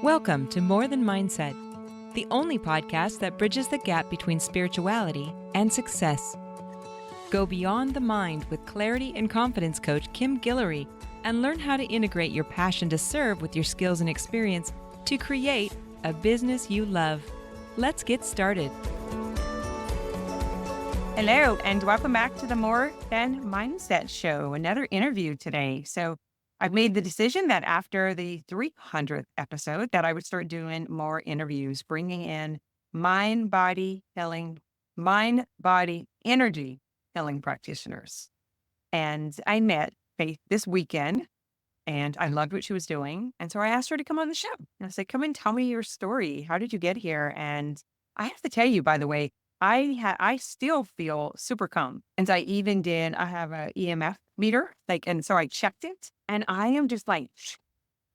Welcome to More Than Mindset, the only podcast that bridges the gap between spirituality and success. Go beyond the mind with clarity and confidence coach Kim Guillory and learn how to integrate your passion to serve with your skills and experience to create a business you love. Let's get started. Hello, and welcome back to the More Than Mindset Show. Another interview today. So I've made the decision that after the 300th episode that I would start doing more interviews, bringing in mind, body, energy healing practitioners. And I met Faith this weekend and I loved what she was doing. And so I asked her to come on the show. And I said, come and tell me your story. How did you get here? And I have to tell you, by the way, I still feel super calm. And I have a EMF meter, and so I checked it and I am just like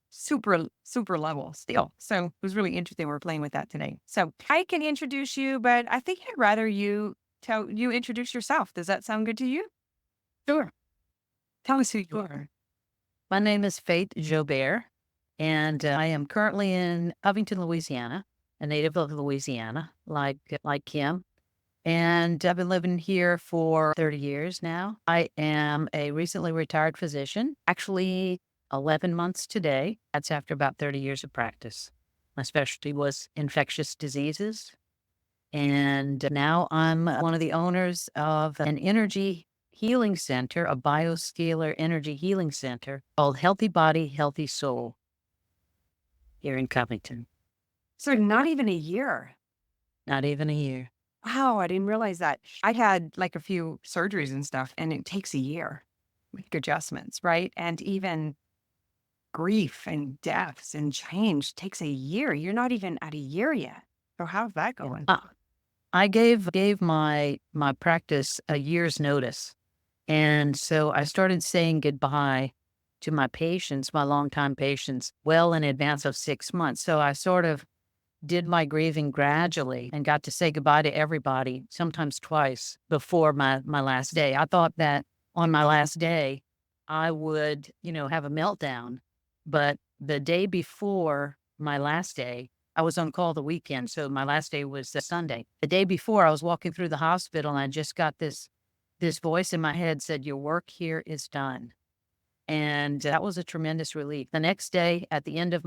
super level still. So it was really interesting. We're playing with that today. So I can introduce you, but I think I'd rather you introduce yourself. Does that sound good to you? Sure. Tell us who you are. My name is Faith Joubert, and I am currently in Covington, Louisiana, a native of Louisiana, like Kim. And I've been living here for 30 years now. I am a recently retired physician, actually 11 months today. That's after about 30 years of practice. My specialty was infectious diseases. And now I'm one of the owners of an energy healing center, a bioscalar energy healing center called Healthy Body, Healthy Soul here in Covington. So not even a year. Not even a year. Wow, I didn't realize that. I had like a few surgeries and stuff, and it takes a year to make adjustments, right? And even grief and deaths and change takes a year. You're not even at a year yet. So how's that going? I gave my practice a year's notice. And so I started saying goodbye to my patients, my longtime patients, well in advance of 6 months. So I sort of did my grieving gradually and got to say goodbye to everybody, sometimes twice before my last day. I thought that on my last day, I would, have a meltdown. But the day before my last day, I was on call the weekend. So my last day was Sunday. The day before, I was walking through the hospital and I just got this voice in my head said, your work here is done. And that was a tremendous relief. The next day, at the end of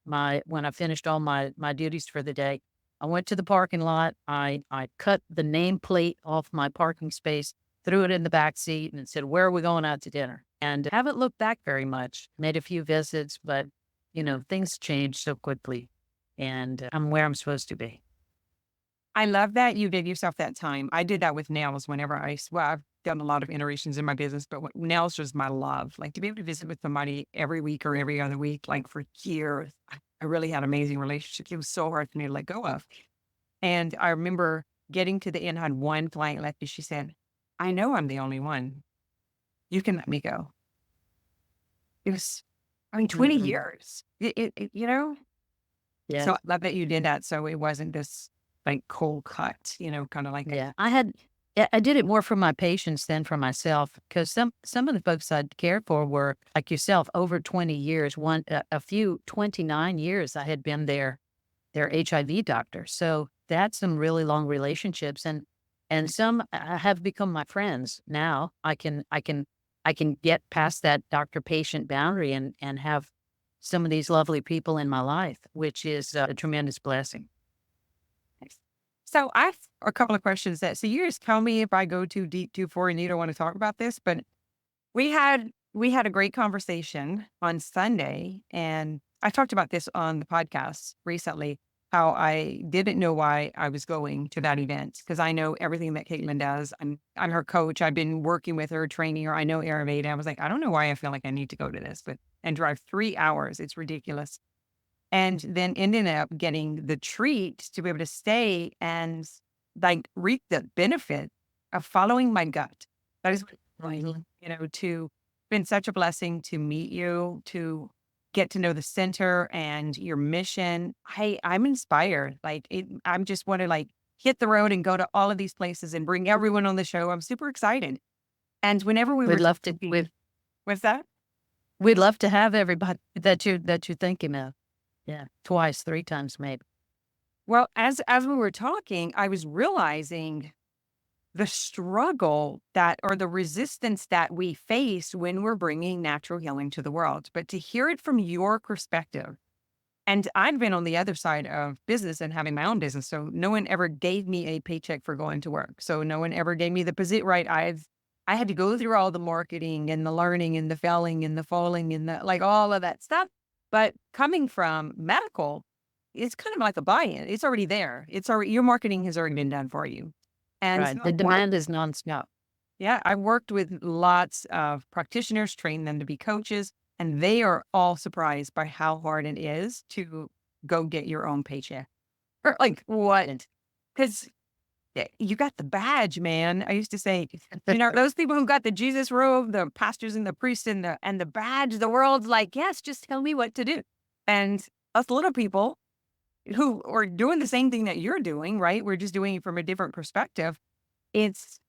when I finished all my duties for the day, I went to the parking lot. I cut the nameplate off my parking space, threw it in the back seat and said, where are we going out to dinner? And haven't looked back very much. Made a few visits, but things change so quickly and I'm where I'm supposed to be. I love that you gave yourself that time. I did that with nails whenever I've done a lot of iterations in my business, but nails was my love. Like to be able to visit with somebody every week or every other week, like for years, I really had amazing relationships. It was so hard for me to let go of. And I remember getting to the end, had one client left, and she said, I know I'm the only one. You can let me go. It was, 20 years, Yeah. So I love that you did that. So it wasn't this like cold cut, kind of like. Yeah. I did it more for my patients than for myself because some of the folks I'd cared for were like yourself over 20 years, a few 29 years I had been their HIV doctor. So that's some really long relationships and some have become my friends. Now I can get past that doctor-patient boundary and have some of these lovely people in my life, which is a tremendous blessing. So I have a couple of questions so you just tell me if I go too deep, too far, and you don't want to talk about this, but we had a great conversation on Sunday, and I talked about this on the podcast recently, how I didn't know why I was going to that event because I know everything that Caitlin does. I'm her coach. I've been working with her, training her. I know Ayurveda. I was like, I don't know why I feel like I need to go to this, and drive 3 hours. It's ridiculous. And then ended up getting the treat to be able to stay and like reap the benefit of following my gut. That is, to been such a blessing to meet you, to get to know the center and your mission. I'm inspired. I'm just want to hit the road and go to all of these places and bring everyone on the show. I'm super excited. And whenever We'd love to. what's that? We'd love to have everybody that you're thinking of. Yeah. Twice, 3 times maybe. Well, as we were talking, I was realizing the struggle that or the resistance that we face when we're bringing natural healing to the world. But to hear it from your perspective, and I've been on the other side of business and having my own business. So no one ever gave me a paycheck for going to work. So no one ever gave me the position, right? I had to go through all the marketing and the learning and the failing and the falling and the like all of that stuff. But coming from medical, it's kind of like a buy-in. It's already there. It's already your marketing has already been done for you. And Right. The demand is nonstop. yeah, I worked with lots of practitioners, trained them to be coaches, and they are all surprised by how hard it is to go get your own paycheck. Or like, what? Because you got the badge, man. I used to say, those people who got the Jesus robe, the pastors and the priests and the badge, the world's like, yes, just tell me what to do. And us little people who are doing the same thing that you're doing, right? We're just doing it from a different perspective. It's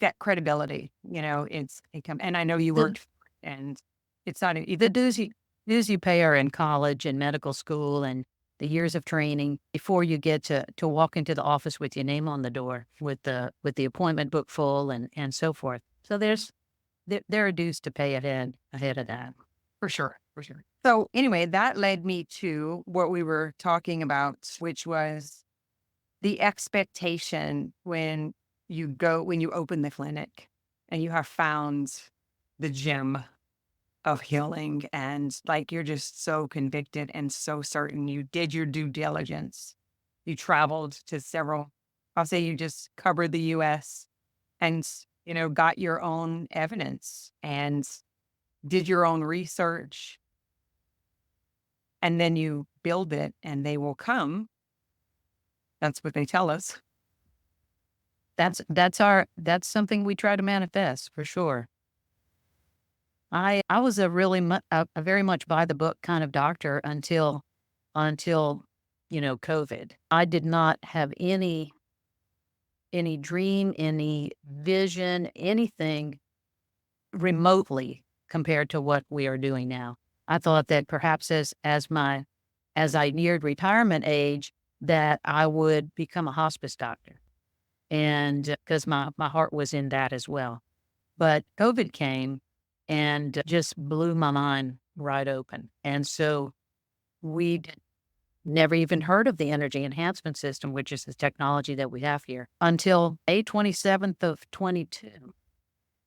that credibility, and I know you The, worked, and it's not the dues you pay are in college and medical school and the years of training before you get to walk into the office with your name on the door with the appointment book full and so forth. So there are dues to pay ahead of that. for sure, for sure. So anyway, that led me to what we were talking about, which was the expectation when you open the clinic and you have found the gem of healing and like you're just so convicted and so certain you did your due diligence. You traveled to I'll say you just covered the US and, got your own evidence and did your own research. And then you build it and they will come. That's what they tell us. That's something we try to manifest for sure. I was a very much by the book kind of doctor until COVID. I did not have any dream, any vision, anything remotely compared to what we are doing now. I thought that perhaps as I neared retirement age, that I would become a hospice doctor, and because my heart was in that as well. But COVID came and just blew my mind right open. And so we never even heard of the energy enhancement system, which is the technology that we have here, until May 27th of 22.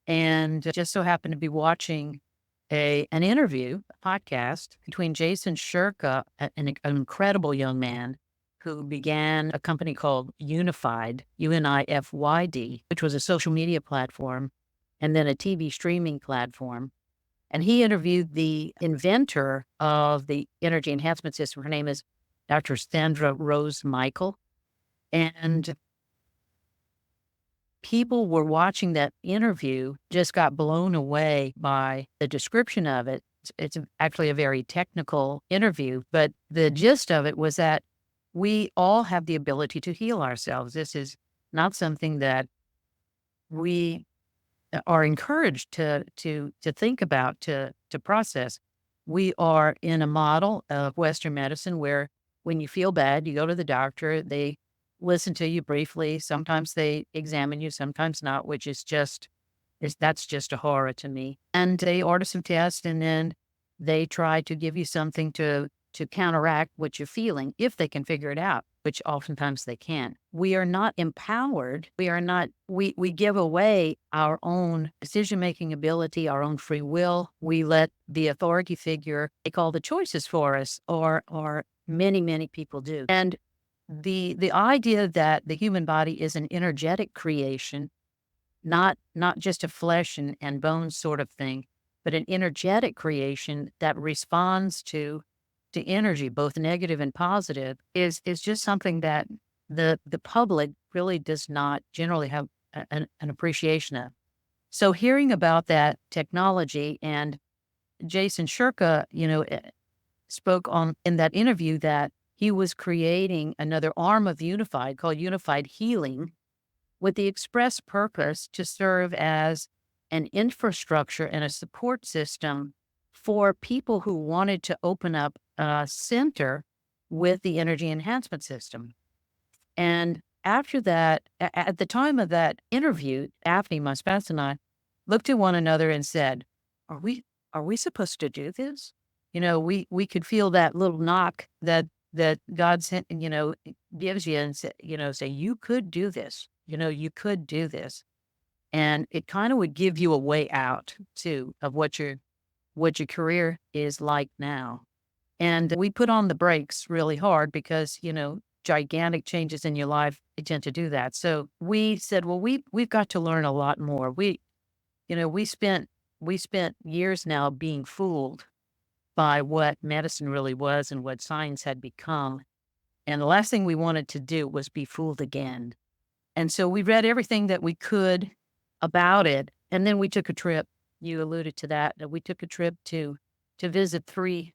And just so happened to be watching an interview, a podcast between Jason Shurka, an incredible young man who began a company called Unified, UNIFYD, which was a social media platform and then a TV streaming platform. And he interviewed the inventor of the energy enhancement system. Her name is Dr. Sandra Rose Michael. And people were watching that interview, just got blown away by the description of it. It's actually a very technical interview, but the gist of it was that we all have the ability to heal ourselves. This is not something that we are encouraged to think about, to process. We are in a model of Western medicine where when you feel bad, you go to the doctor, they listen to you briefly. Sometimes they examine you, sometimes not, which is that's just a horror to me. And they order some tests and then they try to give you something to counteract what you're feeling if they can figure it out, which oftentimes they can. We are not empowered. We give away our own decision-making ability, our own free will. We let the authority figure make all the choices for us, or many, many people do. And the idea that the human body is an energetic creation, not just a flesh and bones sort of thing, but an energetic creation that responds to energy, both negative and positive, is just something that the public really does not generally have an appreciation of. So hearing about that technology, and Jason Shurka, spoke in that interview that he was creating another arm of Unified called Unified Healing with the express purpose to serve as an infrastructure and a support system for people who wanted to open up a center with the energy enhancement system. And after that, at the time of that interview, Daphne, my spouse, and I looked at one another and said, are we supposed to do this? We could feel that little knock that God sent, gives you and say, you could do this, you could do this. And it kind of would give you a way out too of what your career is like now. And we put on the brakes really hard because, gigantic changes in your life tend to do that. So we said, well, we've got to learn a lot more. We spent years now being fooled by what medicine really was and what science had become. And the last thing we wanted to do was be fooled again. And so we read everything that we could about it. And then we took a trip. You alluded to that. We took a trip to visit 3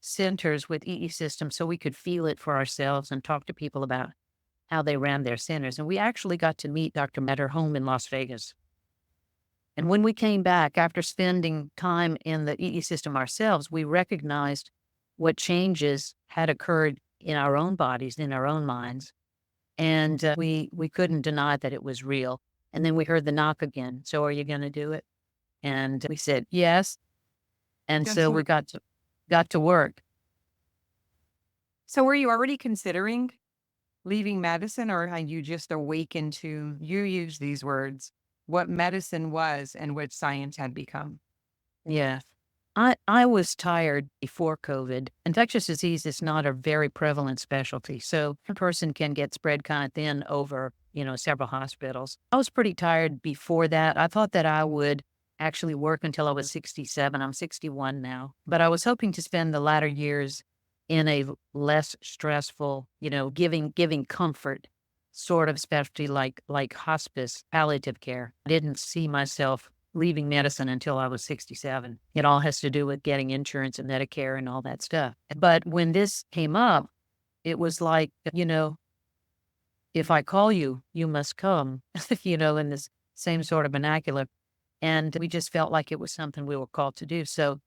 centers with EE systems so we could feel it for ourselves and talk to people about how they ran their centers. And we actually got to meet Dr. Met at her home in Las Vegas. And when we came back after spending time in the EE system ourselves, we recognized what changes had occurred in our own bodies, in our own minds. And we couldn't deny that it was real. And then we heard the knock again. So are you going to do it? And we said, yes. And so we got to work. So were you already considering leaving medicine, or had you just awakened to, you use these words, what medicine was and what science had become? Yeah. I was tired before COVID. Infectious disease is not a very prevalent specialty. So a person can get spread kind of thin over, several hospitals. I was pretty tired before that. I thought that I would actually work until I was 67. I'm 61 now. But I was hoping to spend the latter years in a less stressful, giving comfort sort of specialty like hospice, palliative care. I didn't see myself leaving medicine until I was 67. It all has to do with getting insurance and Medicare and all that stuff. But when this came up, it was like, if I call you, you must come, in this same sort of vernacular. And we just felt like it was something we were called to do. So,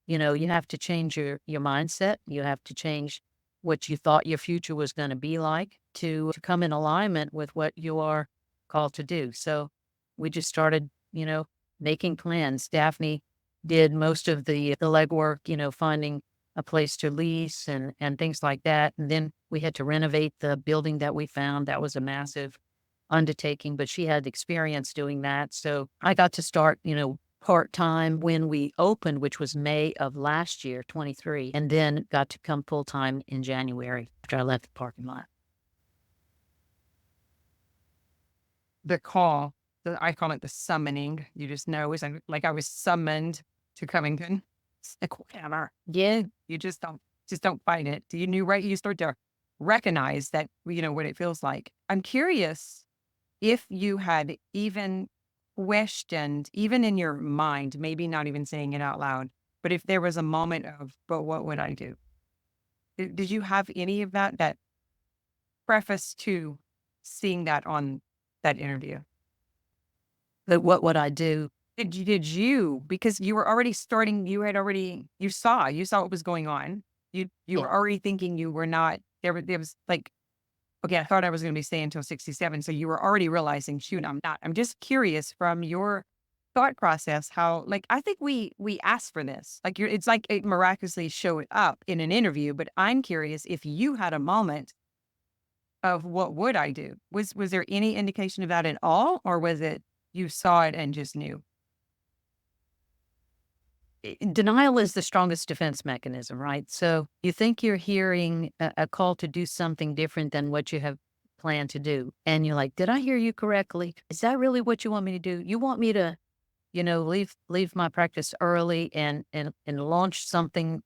you have to change your mindset. You have to change what you thought your future was going to be like to come in alignment with what you are called to do. So we just started, making plans. Daphne did most of the legwork, finding a place to lease and things like that. And then we had to renovate the building that we found. That was a massive undertaking, but she had experience doing that. So I got to start, part-time when we opened, which was May of last year, 23, and then got to come full-time in January after I left the parking lot. The call, I call it the summoning. You just know, it's like I was summoned to Covington. It's like, whatever. Yeah. You just don't fight it. You knew, right? You start to recognize that, what it feels like. I'm curious if you had even questioned, even in your mind, maybe not even saying it out loud, but if there was a moment of, but what would I do? Did you have any of that preface to seeing that on that interview? But what would I do? Did you, because you were already starting, you saw what was going on. You were already thinking you were not, there was like, okay, I thought I was going to be staying until 67. So you were already realizing, shoot, I'm not. I'm just curious from your thought process, how, like, I think we asked for this. Like, it's like it miraculously showed up in an interview, but I'm curious if you had a moment of what would I do? Was there any indication of that at all? Or was it you saw it and just knew? Denial is the strongest defense mechanism, right? So you think you're hearing a call to do something different than what you have planned to do. And you're like, did I hear you correctly? Is that really what you want me to do? You want me to, leave my practice early and launch something,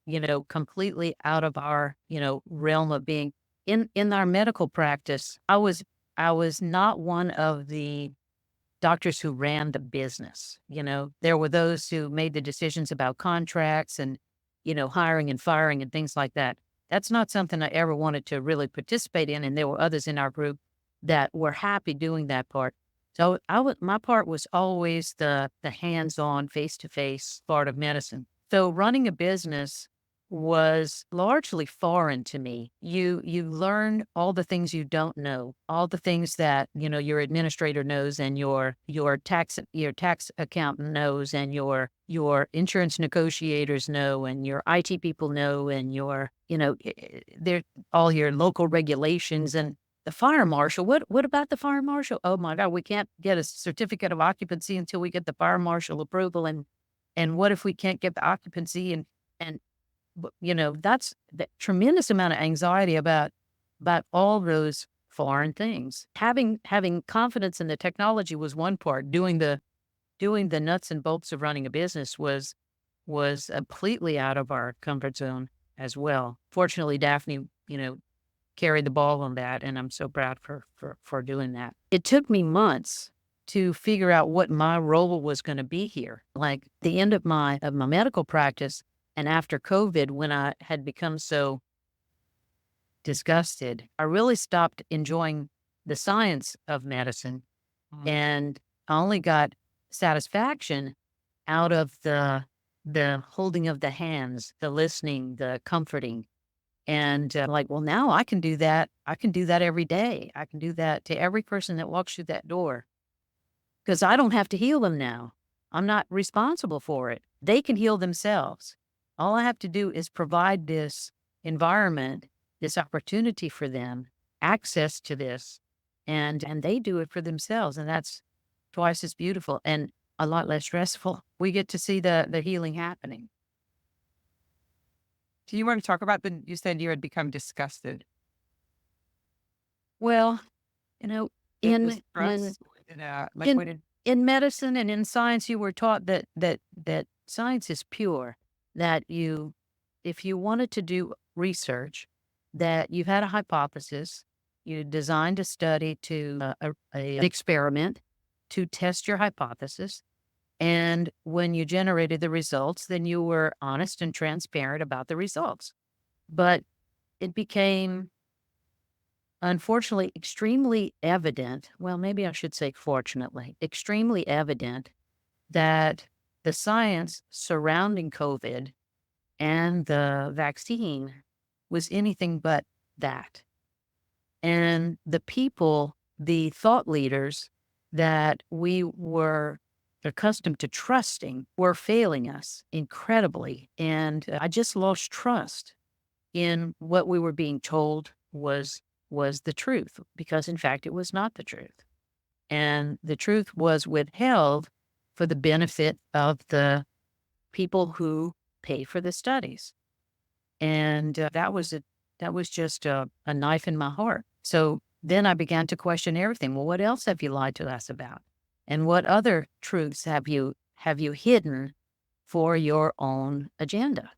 completely out of our, realm of being in our medical practice. I was not one of the doctors who ran the business. There were those who made the decisions about contracts and, hiring and firing and things like that. That's not something I ever wanted to really participate in. And there were others in our group that were happy doing that part. So my part was always the hands-on, face-to-face part of medicine. So running a business was largely foreign to me. You learn all the things you don't know, all the things that, your administrator knows and your tax accountant knows and your insurance negotiators know and your IT people know and they're all your local regulations and the fire marshal. What about the fire marshal? Oh my God, we can't get a certificate of occupancy until we get the fire marshal approval. And what if we can't get the occupancy and that's the tremendous amount of anxiety about all those foreign things. Having confidence in the technology was one part. Doing the nuts and bolts of running a business was completely out of our comfort zone as well. Fortunately, Daphne, carried the ball on that, and I'm so proud for doing that. It took me months to figure out what my role was going to be here. Like the end of my medical practice, and after COVID, when I had become so disgusted, I really stopped enjoying the science of medicine, and I only got satisfaction out of the holding of the hands, the listening, the comforting. And well, now I can do that. I can do that every day. I can do that to every person that walks through that door because I don't have to heal them now. I'm not responsible for it. They can heal themselves. All I have to do is provide this environment, this opportunity for them, access to this, and they do it for themselves. And that's twice as beautiful and a lot less stressful. We get to see the healing happening. Do you want to talk about you said you had become disgusted? Well, The in stress, in medicine and in science, you were taught that science is pure. That if you wanted to do research, that you had a hypothesis, you designed a study to an experiment to test your hypothesis, and when you generated the results, then you were honest and transparent about the results. But it became, unfortunately, extremely evident. Well, maybe I should say fortunately, extremely evident that the science surrounding COVID and the vaccine was anything but that. And the people, the thought leaders that we were accustomed to trusting were failing us incredibly. And I just lost trust in what we were being told was the truth, because in fact, it was not the truth. And the truth was withheld for the benefit of the people who pay for the studies. And that was just a knife in my heart. So then I began to question everything. Well, what else have you lied to us about? And what other truths have you hidden for your own agenda?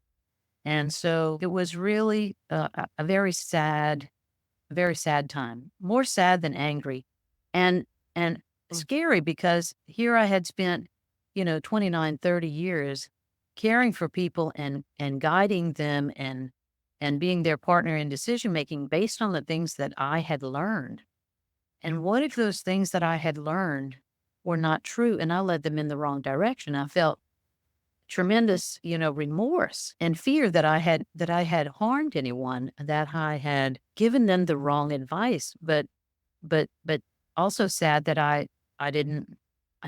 And so it was really a very sad time, more sad than angry, and scary, because here I had spent, 29, 30 years caring for people and guiding them and being their partner in decision making based on the things that I had learned. And what if those things that I had learned were not true and I led them in the wrong direction? I felt tremendous, remorse and fear that I had harmed anyone, that I had given them the wrong advice, but also sad that I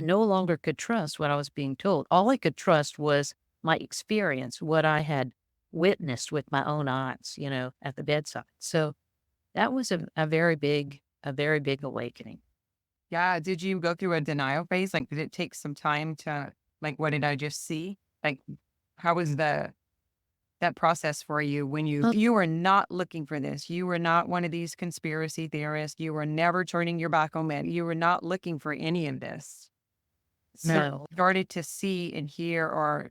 no longer could trust what I was being told. All I could trust was my experience, what I had witnessed with my own eyes, at the bedside. So that was a very big awakening. Yeah. Did you go through a denial phase? Like, did it take some time to, like, what did I just see? Like, how was that process for you when you were not looking for this? You were not one of these conspiracy theorists. You were never turning your back on men. You were not looking for any of this. So No. you started to see and hear, or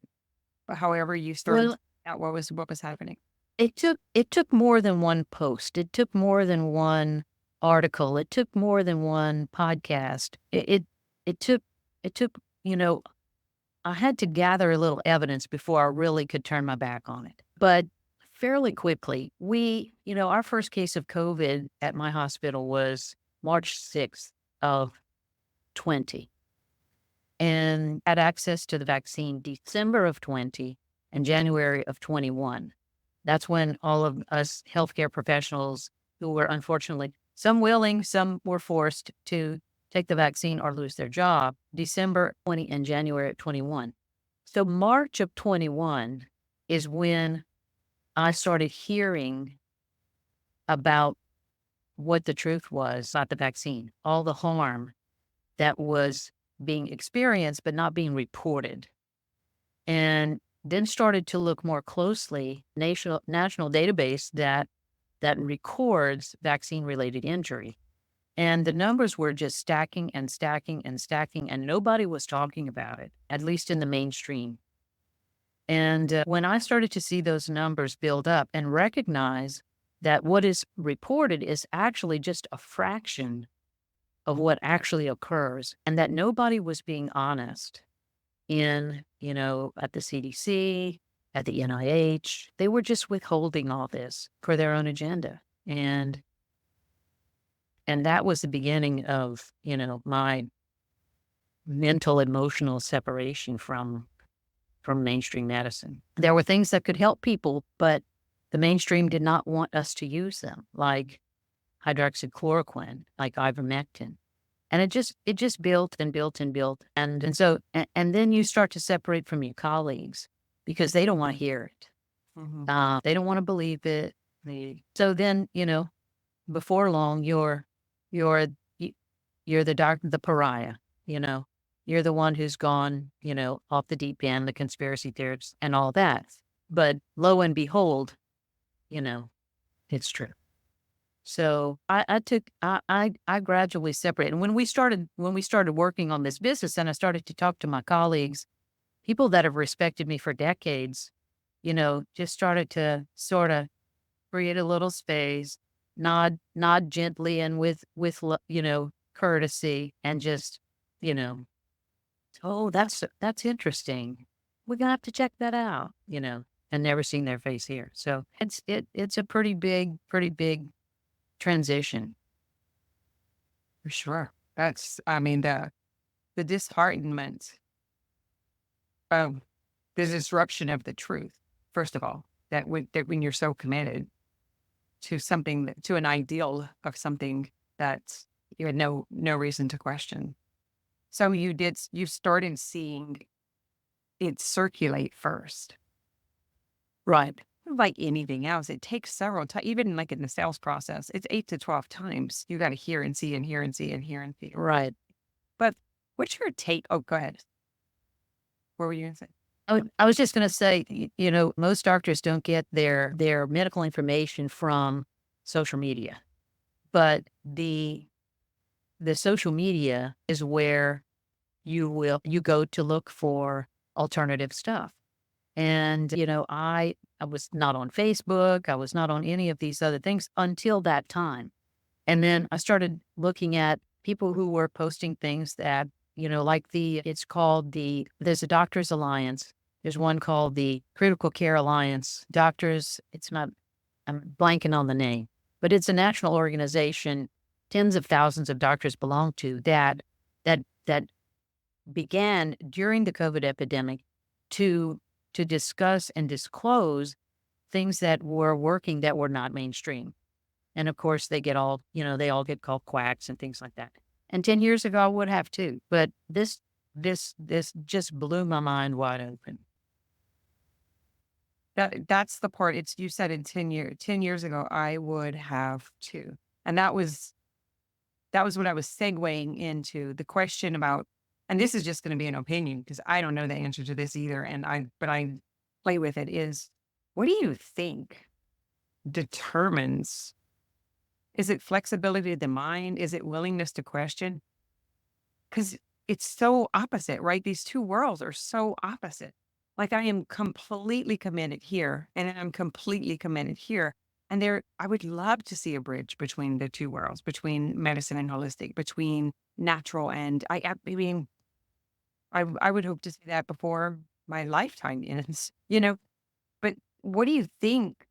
however you started out what was happening. It took more than one post. It took more than one article. It took more than one podcast. It took, I had to gather a little evidence before I really could turn my back on it. But fairly quickly, our first case of COVID at my hospital was March 6th of 20, and had access to the vaccine December of 20. and January of 21. That's when all of us healthcare professionals who were unfortunately, some willing, some were forced to take the vaccine or lose their job, December 20 and January of 21. So March of 21 is when I started hearing about what the truth was about the vaccine, all the harm that was being experienced but not being reported. And then started to look more closely national database that records vaccine-related injury. And the numbers were just stacking and stacking and stacking, and nobody was talking about it, at least in the mainstream. And when I started to see those numbers build up and recognize that what is reported is actually just a fraction of what actually occurs, and that nobody was being honest in, at the CDC, at the NIH, they were just withholding all this for their own agenda. And that was the beginning of, my mental, emotional separation from mainstream medicine. There were things that could help people, but the mainstream did not want us to use them, like hydroxychloroquine, like ivermectin. And it just built and built and built. And so, and then you start to separate from your colleagues because they don't want to hear it. Mm-hmm. They don't want to believe it. So then, before long, you're the pariah, you're the one who's gone, off the deep end, the conspiracy theorists and all that. But lo and behold, it's true. So I gradually separated. And when we started working on this business and I started to talk to my colleagues, people that have respected me for decades, just started to sort of create a little space, nod gently and with courtesy, and just, oh, that's interesting. We're gonna have to check that out, and never seen their face here. So it's a pretty big transition. For sure. That's, the disheartenment of the disruption of the truth, first of all, that when you're so committed to something, to an ideal of something that you had no reason to question. So you started seeing it circulate first. Right. Like anything else, it takes several times, even like in the sales process, it's 8 to 12 times. You got to hear and see and hear and see and hear and see. Right. But what's your take? Oh, go ahead. What were you going to say? I was just going to say, most doctors don't get their medical information from social media, but the social media is where you go to look for alternative stuff. And, I was not on Facebook. I was not on any of these other things until that time. And then I started looking at people who were posting things that, like there's a Doctors Alliance. There's one called the Critical Care Alliance. I'm blanking on the name, but it's a national organization tens of thousands of doctors belong to that began during the COVID epidemic to discuss and disclose things that were working that were not mainstream. And of course they all get called quacks and things like that. And 10 years ago I would have too, but this just blew my mind wide open. That's the part. You said in 10 years ago, I would have too. And that was what I was segueing into the question about, and this is just going to be an opinion because I don't know the answer to this either. But I play with it is, what do you think determines, is it flexibility of the mind? Is it willingness to question? Because it's so opposite, right? These two worlds are so opposite. Like I am completely committed here and I'm completely committed here. And I would love to see a bridge between the two worlds, between medicine and holistic, between natural and I mean, I would hope to see that before my lifetime ends, But what do you think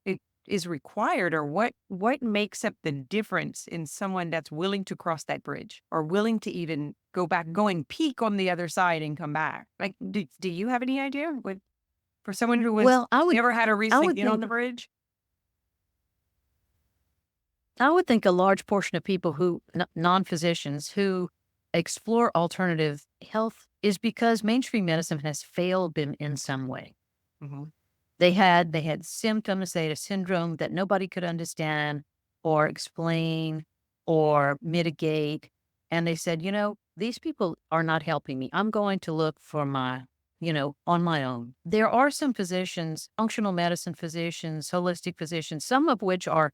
it is required, or what makes up the difference in someone that's willing to cross that bridge or willing to even go and peek on the other side and come back? Like, do you have any idea? For someone who was Well, never had a I recent would get on think the bridge? I would think a large portion of people who non-physicians who explore alternative health is because mainstream medicine has failed them in some way. Mm-hmm. They had symptoms, they had a syndrome that nobody could understand or explain or mitigate. And they said, these people are not helping me. I'm going to look for on my own. There are some physicians, functional medicine physicians, holistic physicians, some of which are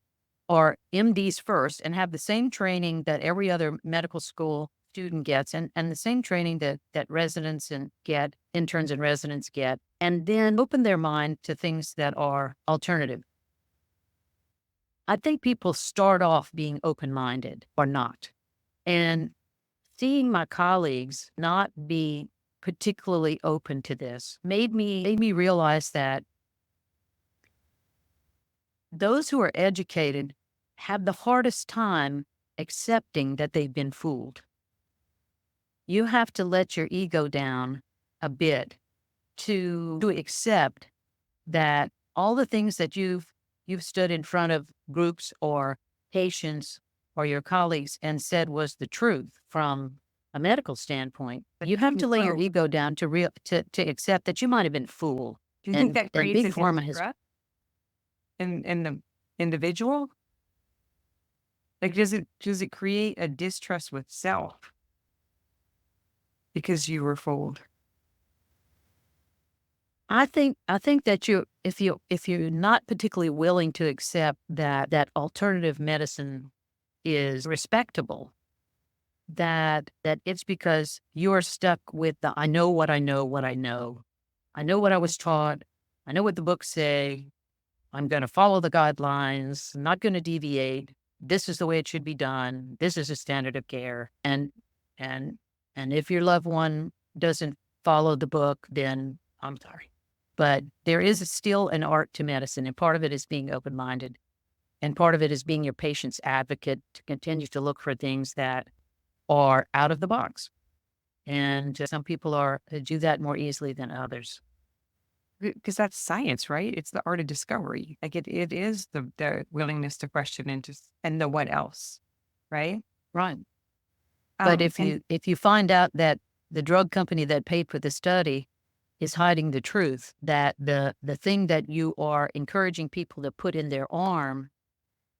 MDs first and have the same training that every other medical school student gets and the same training that residents get, interns and residents get, and then open their mind to things that are alternative. I think people start off being open-minded or not. And seeing my colleagues not be particularly open to this made me realize that those who are educated have the hardest time accepting that they've been fooled. You have to let your ego down a bit to accept that all the things that you've stood in front of groups or patients or your colleagues and said was the truth from a medical standpoint. You have to lay your ego down to accept that you might have been fooled. Do you think And that creates Big a Pharma has distrust in the individual? Like, does it create a distrust with self because you were fooled? I think that if you're not particularly willing to accept that alternative medicine is respectable, that it's because you're stuck with the I know what I know, what I know. I know what I was taught. I know what the books say. I'm going to follow the guidelines, not going to deviate. This is the way it should be done. This is a standard of care. And if your loved one doesn't follow the book, then I'm sorry. But there is still an art to medicine, and part of it is being open-minded. And part of it is being your patient's advocate to continue to look for things that are out of the box. And some people do that more easily than others. Because that's science, right? It's the art of discovery. Like it is the willingness to question and the what else, right? Right. But if you find out that the drug company that paid for the study is hiding the truth, that the thing that you are encouraging people to put in their arm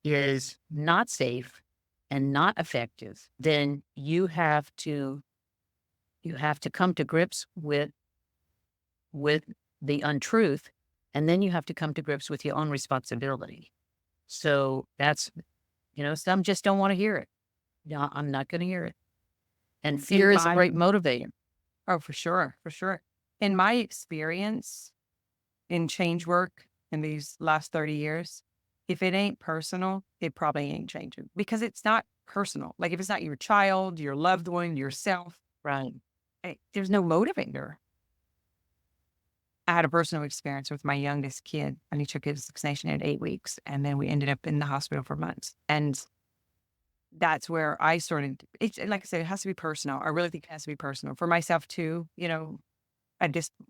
is not safe and not effective, then you have to come to grips with the untruth, and then you have to come to grips with your own responsibility. So that's, some just don't want to hear it. No, I'm not going to hear it. And fear is a great motivator. Oh, for sure. For sure. In my experience in change work in these last 30 years, if it ain't personal, it probably ain't changing because it's not personal. Like if it's not your child, your loved one, yourself, Right. There's no motivator. I had a personal experience with my youngest kid, and he took his vaccination at 8 weeks, and then we ended up in the hospital for months. And that's where I started. It's like I said, it has to be personal. I really think it has to be personal for myself too. I don't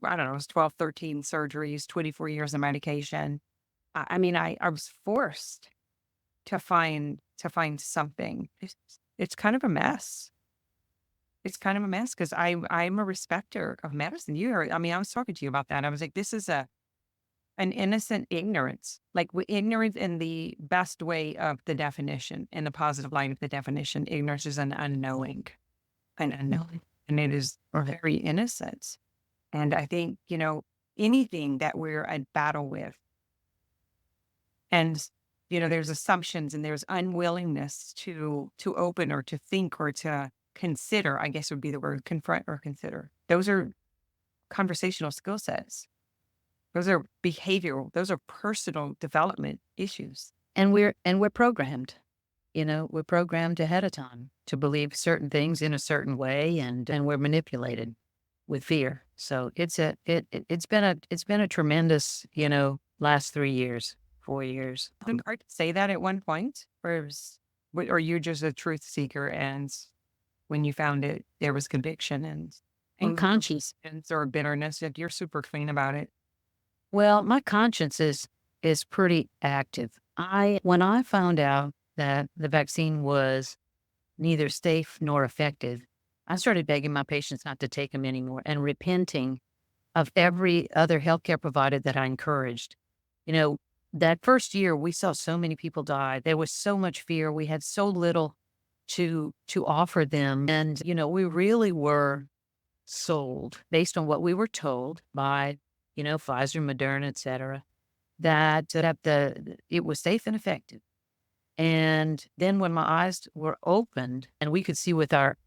know, it was 12, 13 surgeries, 24 years of medication. I mean, I was forced to find something. It's kind of a mess. It's kind of a mess because I'm a respecter of medicine. I was talking to you about that. I was like, this is an innocent ignorance, like ignorance in the best way of the definition, in the positive light of the definition. Ignorance is an unknowing, and it is very innocent. And I think, anything that we're at battle with, and, there's assumptions and there's unwillingness to open or to think or to consider, I guess would be the word, confront or consider. Those are conversational skill sets. Those are behavioral, those are personal development issues. And we're programmed. We're programmed ahead of time to believe certain things in a certain way, and we're manipulated with fear. So it's been a tremendous, last 3 years, 4 years. I think hard to say that at one point, or you're just a truth seeker, and when you found it, there was conviction and conscience or bitterness. Like you're super clean about it. Well, my conscience is pretty active. When I found out that the vaccine was neither safe nor effective, I started begging my patients not to take them anymore and repenting of every other healthcare provider that I encouraged. You know, that first year we saw so many people die. There was so much fear. We had so little to offer them. And, we really were sold based on what we were told by, Pfizer, Moderna, et cetera, that it was safe and effective. And then when my eyes were opened and we could see with our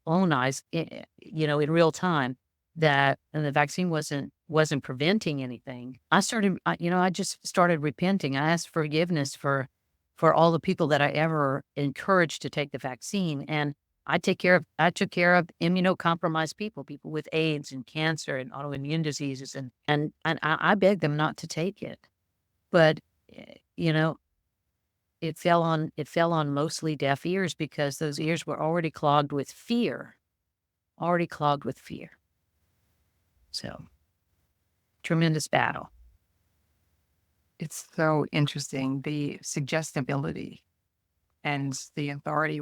own eyes, in real time, that and the vaccine wasn't preventing anything, I just started repenting. I asked forgiveness for all the people that I ever encouraged to take the vaccine. And I took care of immunocompromised people with AIDS and cancer and autoimmune diseases. And I begged them not to take it. But, you know, it fell on mostly deaf ears because those ears were already clogged with fear. Already clogged with fear. So, tremendous battle. It's so interesting, the suggestibility and the authority.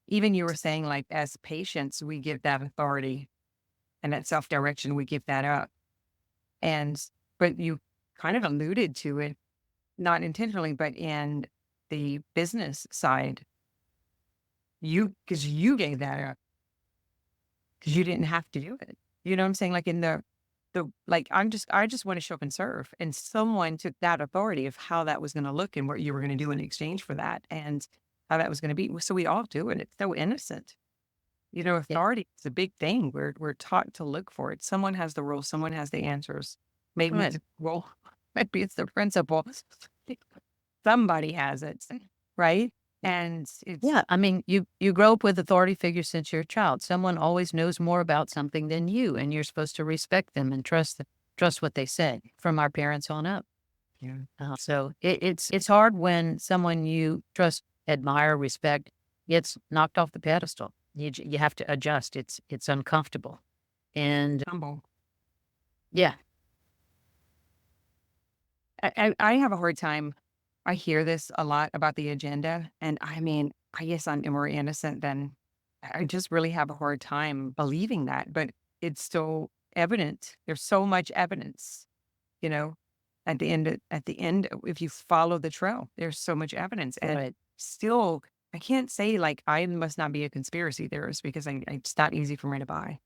Even you were saying, like, as patients, we give that authority and that self-direction, we give that up. But you kind of alluded to it, not intentionally, but in the business side, because you gave that up because you didn't have to do it. You know what I'm saying? Like in I just want to show up and serve. And someone took that authority of how that was going to look and what you were going to do in exchange for that and how that was going to be. So we all do it. It's so innocent. Yeah. Authority is a big thing. We're taught to look for it. Someone has the rules. Someone has the answers. Maybe Right. maybe it's the principal. Somebody has it, right? And it's Yeah, I mean, you grow up with authority figures since you're a child. Someone always knows more about something than you, and you're supposed to respect them and trust what they say from our parents on up. yeah. So it's hard when someone you trust, admire, respect gets knocked off the pedestal. You have to adjust. It's uncomfortable, and Humble. yeah, I have a hard time. I hear this a lot about the agenda, and I mean, I guess I'm more innocent than I just really have a hard time believing that, but it's so evident. There's so much evidence, you know, at the end, if you follow the trail, there's so much evidence. And right. still, I can't say like I must not be a conspiracy theorist because it's not easy for me to buy.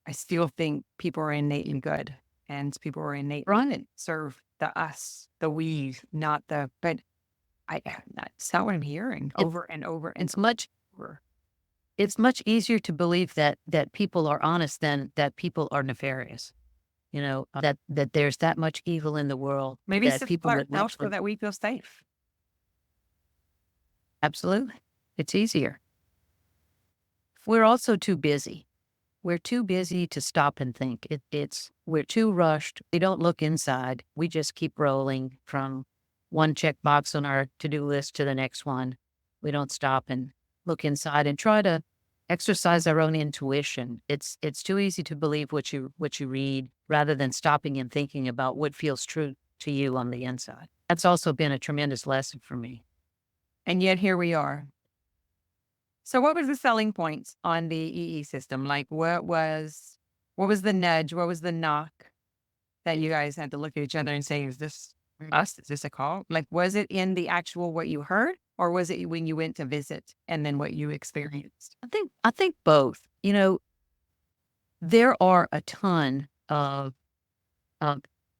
I still think people are innately good and people are innately Right. serve the us, the we, not the, but that's not what I'm hearing It, over and over and it's much over. it's much easier to believe that people are honest than that people are nefarious. That there's that much evil in the world Maybe that people simpler would else so actually. that we feel safe. Absolutely. It's easier. We're also too busy. We're too busy to stop and think. We're too rushed. We don't look inside. We just keep rolling from one checkbox on our to-do list to the next one. We don't stop and look inside and try to exercise our own intuition. It's too easy to believe what you read rather than stopping and thinking about what feels true to you on the inside. That's also been a tremendous lesson for me. And yet here we are. So what was the selling points on the EE system? Like what was the nudge? What was the knock that you guys had to look at each other and say, is this us? Is this a call? Like, was it in the actual what you heard, or was it when you went to visit and then what you experienced? I think both. There are a ton of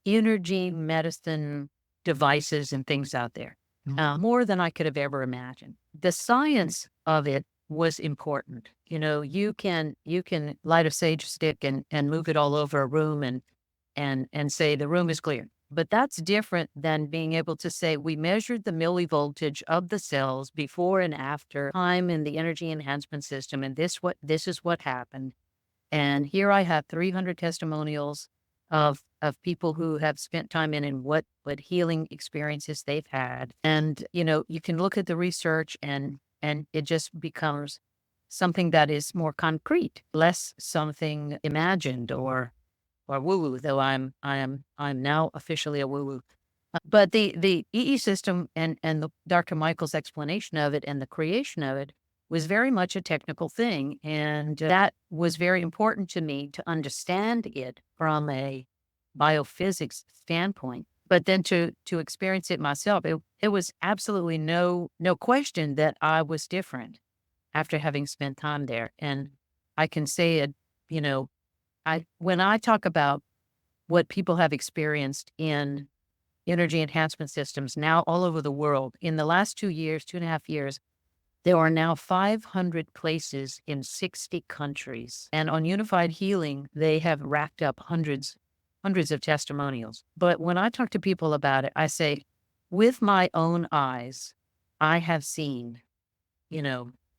energy medicine devices and things out there, more than I could have ever imagined. The science of it was important. You can light a sage stick and move it all over a room and say the room is clear. But that's different than being able to say we measured the millivoltage of the cells before and after time in the energy enhancement system, and this is what happened. And here I have 300 testimonials of people who have spent time in and what healing experiences they've had. And you can look at the research and it just becomes something that is more concrete, less something imagined or or woo-woo, though I'm now officially a woo-woo. But the EE system and Dr. Michael's explanation of it and the creation of it was very much a technical thing. And that was very important to me to understand it from a biophysics standpoint. But then to experience it myself, it was absolutely no question that I was different after having spent time there. And I can say it, when I talk about what people have experienced in energy enhancement systems now all over the world, in the last 2.5 years, there are now 500 places in 60 countries. And on Unified Healing, they have racked up hundreds of testimonials. But when I talk to people about it, I say, with my own eyes, I have seen,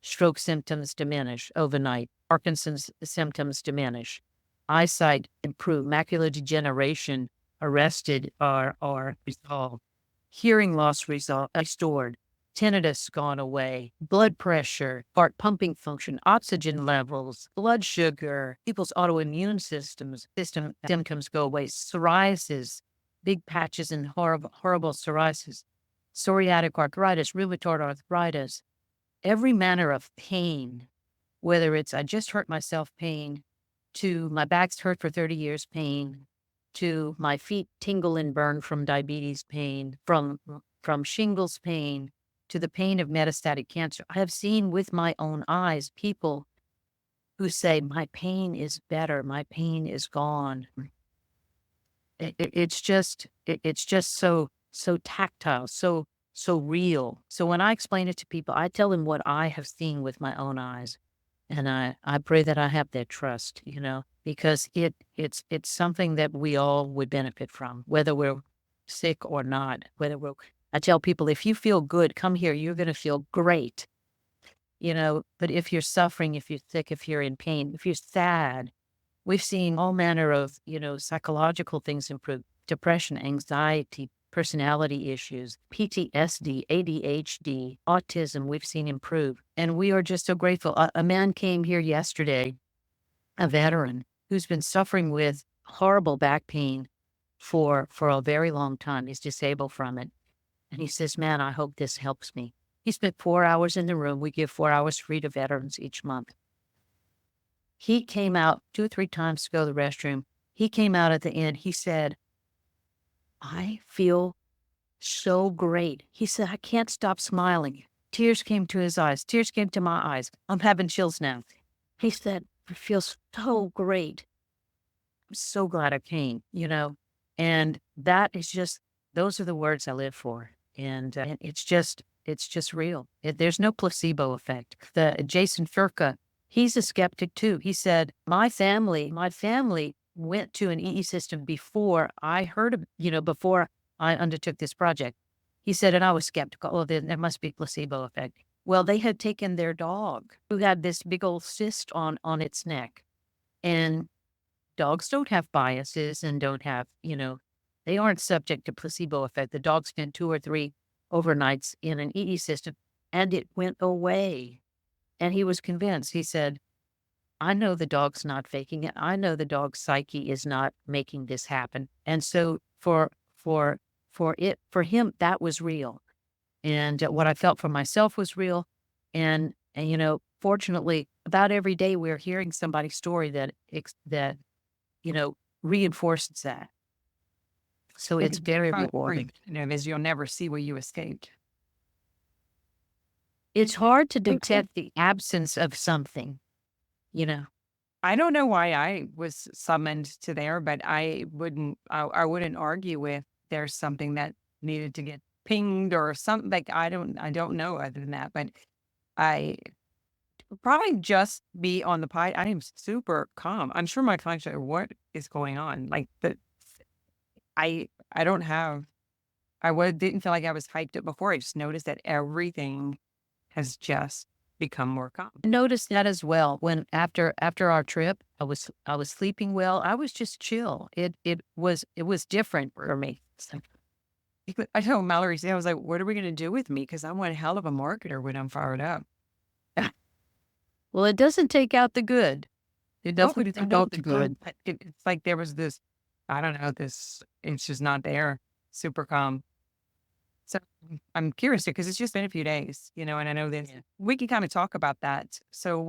stroke symptoms diminish overnight, Parkinson's symptoms diminish, eyesight improve, macular degeneration arrested or resolved, hearing loss restored, tinnitus gone away, blood pressure, heart pumping function, oxygen levels, blood sugar, people's autoimmune symptoms go away, psoriasis, big patches and horrible psoriasis, psoriatic arthritis, rheumatoid arthritis, every manner of pain, whether it's I just hurt myself pain, to my back's hurt for 30 years pain, to my feet tingle and burn from diabetes pain, from shingles pain, to the pain of metastatic cancer. I have seen with my own eyes people who say, my pain is better, my pain is gone. It's just so tactile, so real. So when I explain it to people, I tell them what I have seen with my own eyes. And I pray that I have their trust, because it's something that we all would benefit from, whether we're sick or not, I tell people, if you feel good, come here, you're going to feel great, but if you're suffering, if you're sick, if you're in pain, if you're sad, we've seen all manner of, psychological things improve, depression, anxiety, personality issues, PTSD, ADHD, autism, we've seen improve. And we are just so grateful. A man came here yesterday, a veteran, who's been suffering with horrible back pain for a very long time. He's disabled from it. And he says, man, I hope this helps me. He spent 4 hours in the room. We give 4 hours free to veterans each month. He came out 2 or 3 times to go to the restroom. He came out at the end. He said, I feel so great. He said, I can't stop smiling. Tears came to his eyes. Tears came to my eyes. I'm having chills now. He said, it feels so great. I'm so glad I came, and that is just, those are the words I live for. And it's just real. There's no placebo effect. Jason Furka, he's a skeptic too. He said, my family went to an EE system before I heard of, before I undertook this project. He said, and I was skeptical. Oh, there must be placebo effect. Well, they had taken their dog who had this big old cyst on its neck. And dogs don't have biases and don't have, they aren't subject to placebo effect. The dog spent 2 or 3 overnights in an EE system and it went away. And he was convinced. He said, I know the dog's not faking it. I know the dog's psyche is not making this happen. And so for him, that was real. And what I felt for myself was real. And fortunately, about every day we're hearing somebody's story that reinforces that. So it's very rewarding. Is you'll never see where you escaped. It's hard to detect the absence of something, I don't know why I was summoned to there, but I wouldn't argue with there's something that needed to get pinged or something. Like I don't know other than that, but I probably just be on the pie. I am super calm. I'm sure my clients are, what is going on? Like I didn't feel like I was hyped up before. I just noticed that everything has just become more calm. I noticed that as well. When after our trip, I was sleeping well. I was just chill. It was different for me. So, I told Mallory, I was like, what are we going to do with me? Because I'm one hell of a marketer when I'm fired up. Well, it doesn't take out the good. It What doesn't, would it it felt felt good? good. It's like there was this, I don't know, it's just not there. Super calm. So I'm curious because it's just been a few days, and I know this. Yeah. We can kind of talk about that. So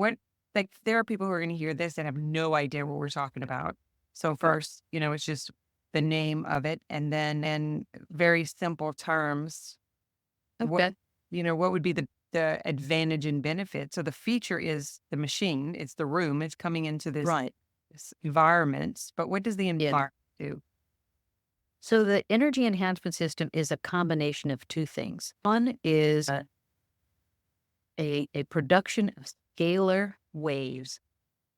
like there are people who are going to hear this and have no idea what we're talking about. So first, it's just the name of it, and then in very simple terms, what Okay. what would be the advantage and benefit? So the feature is the machine, it's the room, it's coming into Right. this environment. But what does the Yeah. environment do? So the energy enhancement system is a combination of two things. One is a production of scalar waves.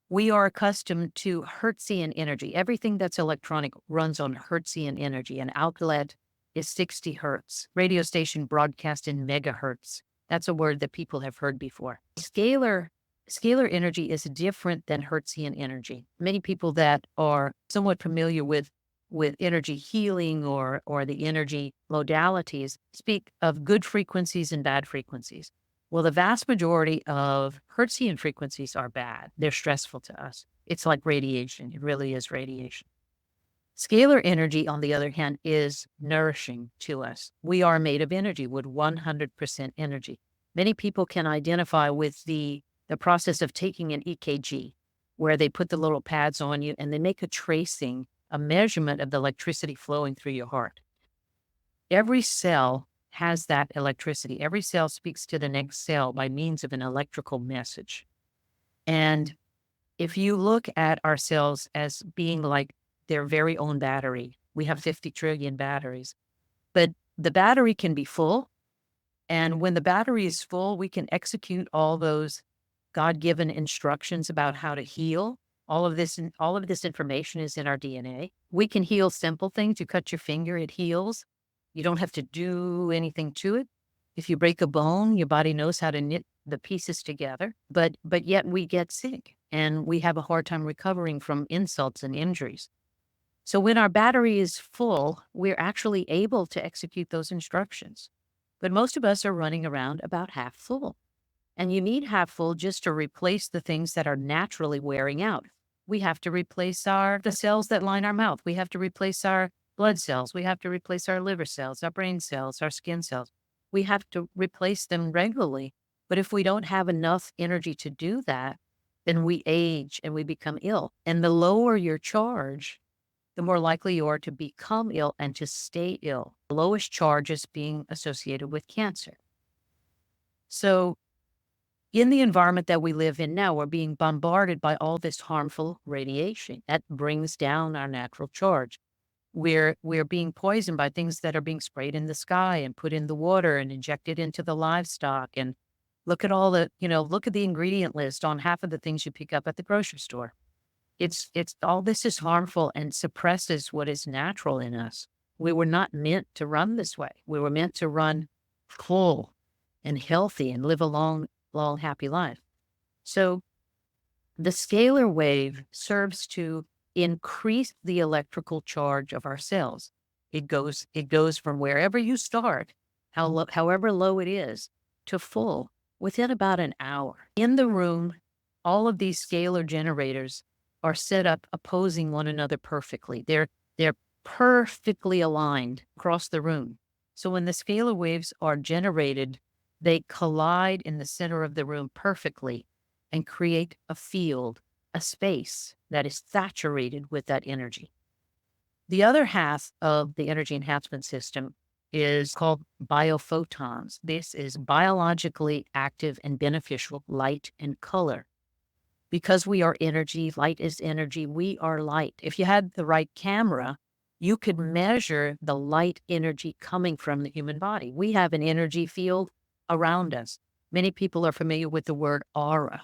We are accustomed to Hertzian energy. Everything that's electronic runs on Hertzian energy. An outlet is 60 hertz. Radio station broadcast in megahertz. That's a word that people have heard before. Scalar energy is different than Hertzian energy. Many people that are somewhat familiar with energy healing or the energy modalities speak of good frequencies and bad frequencies. Well, the vast majority of Hertzian frequencies are bad. They're stressful to us. It's like radiation. It really is radiation. Scalar energy, on the other hand, is nourishing to us. We are made of energy with 100% energy. Many people can identify with the process of taking an EKG, where they put the little pads on you and they make a tracing, a measurement of the electricity flowing through your heart. Every cell has that electricity. Every cell speaks to the next cell by means of an electrical message. And if you look at our cells as being like their very own battery, we have 50 trillion batteries, but the battery can be full. And when the battery is full, we can execute all those God-given instructions about how to heal. All of this information is in our DNA. We can heal simple things. You cut your finger, it heals. You don't have to do anything to it. If you break a bone, your body knows how to knit the pieces together. But yet we get sick and we have a hard time recovering from insults and injuries. So when our battery is full, we're actually able to execute those instructions. But most of us are running around about half full. And you need half full just to replace the things that are naturally wearing out. We have to replace the cells that line our mouth. We have to replace our blood cells. We have to replace our liver cells, our brain cells, our skin cells. We have to replace them regularly. But if we don't have enough energy to do that, then we age and we become ill. And the lower your charge, the more likely you are to become ill and to stay ill. The lowest charge is being associated with cancer. So in the environment that we live in now, we're being bombarded by all this harmful radiation that brings down our natural charge. We're being poisoned by things that are being sprayed in the sky and put in the water and injected into the livestock. And look at look at the ingredient list on half of the things you pick up at the grocery store. It's all this is harmful and suppresses what is natural in us. We were not meant to run this way. We were meant to run full and healthy and live a long, happy life. So the scalar wave serves to increase the electrical charge of our cells. It goes from wherever you start, however low it is, to full within about an hour. In the room, all of these scalar generators are set up opposing one another perfectly. They're perfectly aligned across the room. So when the scalar waves are generated, they collide in the center of the room perfectly and create a field, a space that is saturated with that energy. The other half of the energy enhancement system is called biophotons. This is biologically active and beneficial light and color. Because we are energy, light is energy, we are light. If you had the right camera, you could measure the light energy coming from the human body. We have an energy field around us. Many people are familiar with the word aura,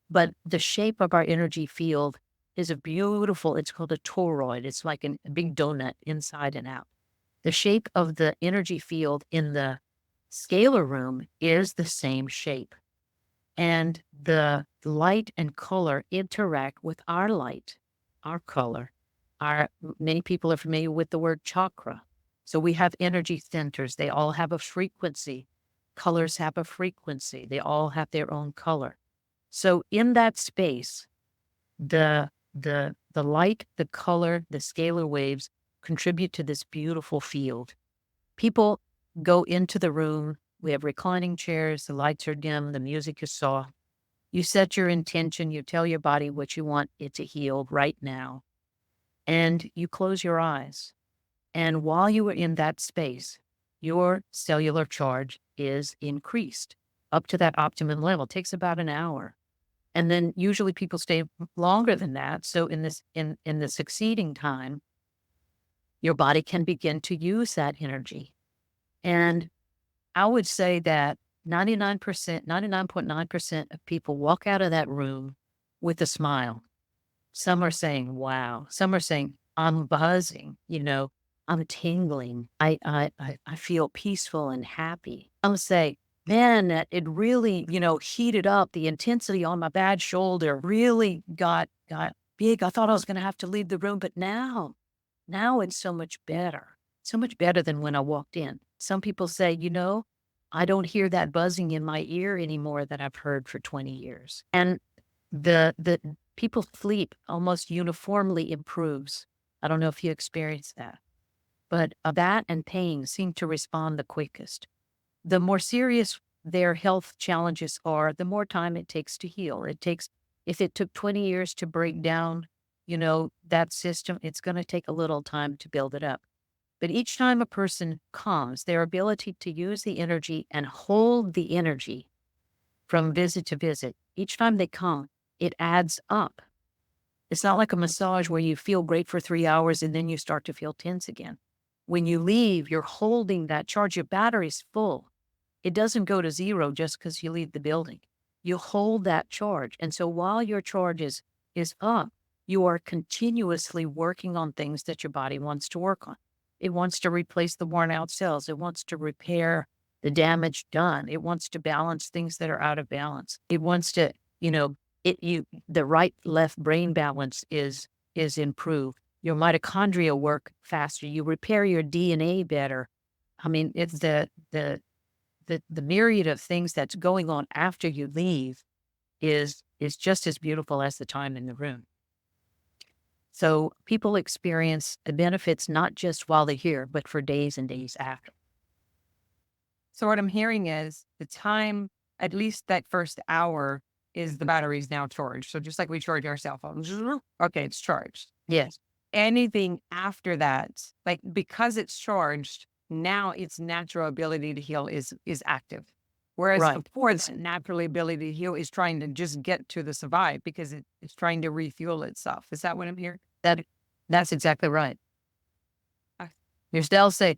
but the shape of our energy field is it's called a toroid. It's like a big donut inside and out. The shape of the energy field in the scalar room is the same shape. And the light and color interact with our light, our color. Many people are familiar with the word chakra. So we have energy centers. They all have a frequency. Colors have a frequency. They all have their own color. So in that space, The light, the color, the scalar waves contribute to this beautiful field. People go into the room. We have reclining chairs. The lights are dim. The music is soft. You set your intention. You tell your body what you want it to heal right now. And you close your eyes. And while you are in that space, your cellular charge is increased up to that optimum level. It takes about an hour. And then usually people stay longer than that. So in the succeeding time, your body can begin to use that energy. And I would say that 99.9% of people walk out of that room with a smile. Some are saying, wow. Some are saying, I'm buzzing, I'm tingling. I feel peaceful and happy. Some say, man, it really, heated up. The intensity on my bad shoulder really got big. I thought I was going to have to leave the room, but now it's so much better than when I walked in. Some people say, I don't hear that buzzing in my ear anymore that I've heard for 20 years. And the people's sleep almost uniformly improves. I don't know if you experience that, but that and pain seem to respond the quickest. The more serious their health challenges are, the more time it takes to heal. If it took 20 years to break down, that system, it's going to take a little time to build it up. But each time a person calms, their ability to use the energy and hold the energy from visit to visit, each time they calm, it adds up. It's not like a massage where you feel great for 3 hours and then you start to feel tense again. When you leave, you're holding that charge. Your battery's full. It doesn't go to zero just because you leave the building. You hold that charge. And so while your charge is up, you are continuously working on things that your body wants to work on. It wants to replace the worn out cells. It wants to repair the damage done. It wants to balance things that are out of balance. It wants to, the right-left brain balance is improved. Your mitochondria work faster. You repair your DNA better. I mean, it's the myriad of things that's going on after you leave is just as beautiful as the time in the room. So people experience the benefits not just while they're here, but for days and days after. So what I'm hearing is the time, at least that first hour, is the battery's now charged. So just like we charge our cell phones, okay, it's charged. Yes. Anything after that, like because it's charged, now its natural ability to heal is active. Whereas Right. before, its natural ability to heal is trying to just get to the survive because it's trying to refuel itself. Is that what I'm hearing? That's exactly right. Ah. Your cells say,